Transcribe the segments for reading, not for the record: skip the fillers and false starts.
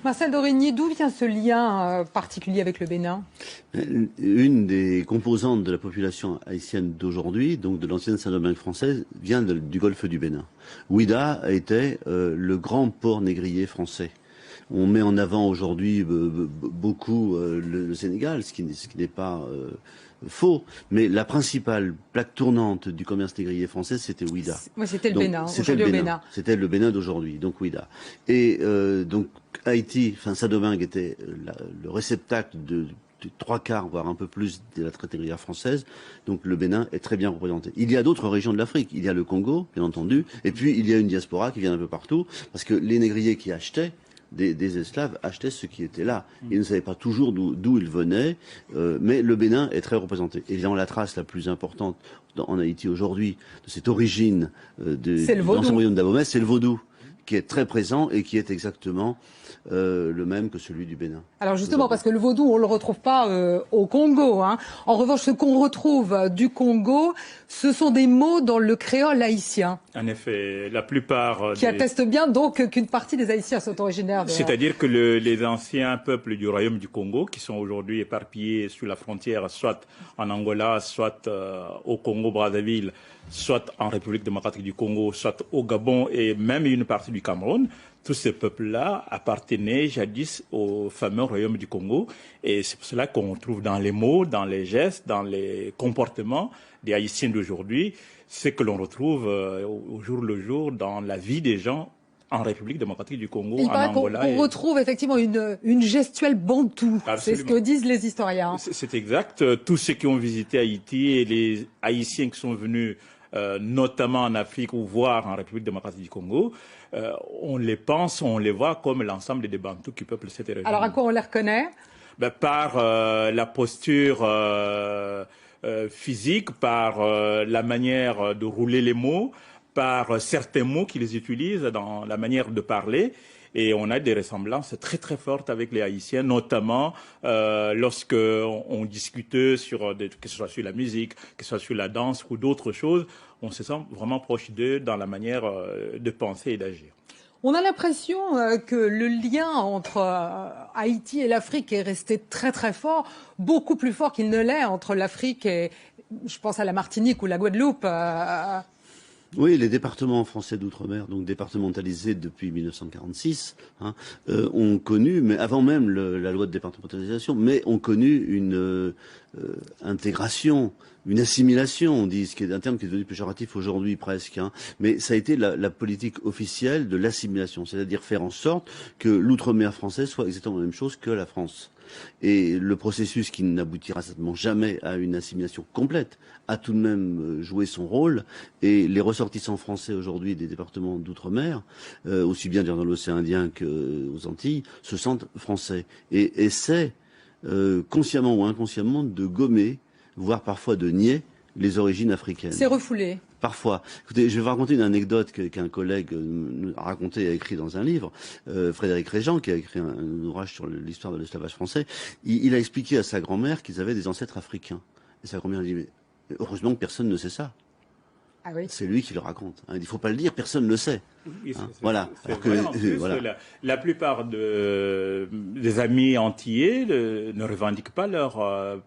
Marcel d'Origny, d'où vient ce lien particulier avec le Bénin? Une des composantes de la population haïtienne d'aujourd'hui, donc de l'ancienne Saint-Domingue française, vient du golfe du Bénin. Ouidah était le grand port négrier français. On met en avant aujourd'hui beaucoup le Sénégal, ce qui n'est pas faux, mais la principale plaque tournante du commerce négrier français, c'était Ouidah. C'était le Bénin, aujourd'hui au Bénin. C'était le Bénin d'aujourd'hui, donc Ouidah. Et donc Haïti, enfin Saint-Domingue était le réceptacle de 3/4, voire un peu plus de la traite négrière française. Donc le Bénin est très bien représenté. Il y a d'autres régions de l'Afrique. Il y a le Congo, bien entendu, et puis il y a une diaspora qui vient un peu partout, parce que les négriers qui achetaient des esclaves achetaient ce qui était là. Ils ne savaient pas toujours d'où ils venaient, mais le Bénin est très représenté. Évidemment, la trace la plus importante en Haïti aujourd'hui de cette origine de l'ancien royaume d'Abomey, c'est le vaudou, qui est très présent et qui est exactement le même que celui du Bénin. Alors justement, parce que le vaudou, on ne le retrouve pas au Congo. Hein. En revanche, ce qu'on retrouve du Congo, ce sont des mots dans le créole haïtien. En effet, la plupart... Qui attestent bien donc qu'une partie des Haïtiens sont originaires de... C'est-à-dire que les anciens peuples du royaume du Congo, qui sont aujourd'hui éparpillés sur la frontière, soit en Angola, soit au Congo-Brazzaville, soit en République démocratique du Congo, soit au Gabon et même une partie du Cameroun, tous ces peuples-là appartenaient jadis au fameux royaume du Congo. Et c'est pour cela qu'on trouve dans les mots, dans les gestes, dans les comportements des Haïtiens d'aujourd'hui, ce que l'on retrouve au jour le jour dans la vie des gens en République démocratique du Congo, en Angola. On retrouve effectivement une gestuelle bantou. C'est ce que disent les historiens. C'est exact. Tous ceux qui ont visité Haïti et les Haïtiens qui sont venus notamment en Afrique ou voire en République démocratique du Congo, on les pense, on les voit comme l'ensemble des Bantous qui peuplent cette région. Alors à quoi on les reconnaît? Par la posture physique, par la manière de rouler les mots, par certains mots qu'ils utilisent dans la manière de parler. Et on a des ressemblances très très fortes avec les Haïtiens, notamment lorsque on discute sur que ce soit sur la musique, que ce soit sur la danse ou d'autres choses, on se sent vraiment proche d'eux dans la manière de penser et d'agir. On a l'impression que le lien entre Haïti et l'Afrique est resté très très fort, beaucoup plus fort qu'il ne l'est entre l'Afrique et, je pense à la Martinique ou la Guadeloupe. Oui, les départements français d'outre-mer, donc départementalisés depuis 1946, ont connu, mais avant même la loi de départementalisation, mais ont connu une intégration, une assimilation, on dit, ce qui est un terme qui est devenu péjoratif aujourd'hui presque, mais ça a été la politique officielle de l'assimilation, c'est-à-dire faire en sorte que l'outre-mer français soit exactement la même chose que la France. Et le processus qui n'aboutira certainement jamais à une assimilation complète a tout de même joué son rôle. Et les ressortissants français aujourd'hui des départements d'outre-mer, aussi bien dans l'océan Indien qu'aux Antilles, se sentent français et essaient, consciemment ou inconsciemment, de gommer, voire parfois de nier, les origines africaines. C'est refoulé. Parfois. Écoutez, je vais vous raconter une anecdote qu'un collègue a raconté et a écrit dans un livre. Frédéric Régent, qui a écrit un ouvrage sur l'histoire de l'esclavage français, il a expliqué à sa grand-mère qu'ils avaient des ancêtres africains. Et sa grand-mère dit, mais heureusement que personne ne sait ça. Ah oui. C'est lui qui le raconte. Il ne faut pas le dire, personne ne le sait. Oui, voilà. Alors que, voilà. La plupart des amis antillais ne revendiquent pas leur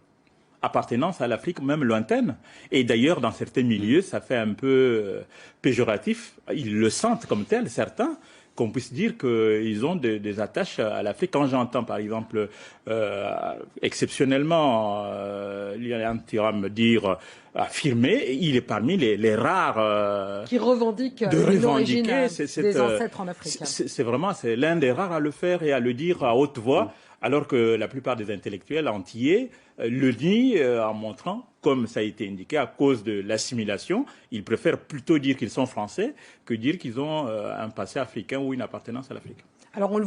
appartenance à l'Afrique, même lointaine. Et d'ailleurs, dans certains milieux, ça fait un peu péjoratif. Ils le sentent comme tel, certains, qu'on puisse dire qu'ils ont des attaches à l'Afrique. Quand j'entends, par exemple, exceptionnellement, Lilian Thuram dire, affirmer, il est parmi les rares qui revendiquent l'origine des ancêtres en Afrique. C'est vraiment l'un des rares à le faire et à le dire à haute voix. Alors que la plupart des intellectuels antillais le nient en montrant, comme ça a été indiqué, à cause de l'assimilation, ils préfèrent plutôt dire qu'ils sont français que dire qu'ils ont un passé africain ou une appartenance à l'Afrique. Alors on le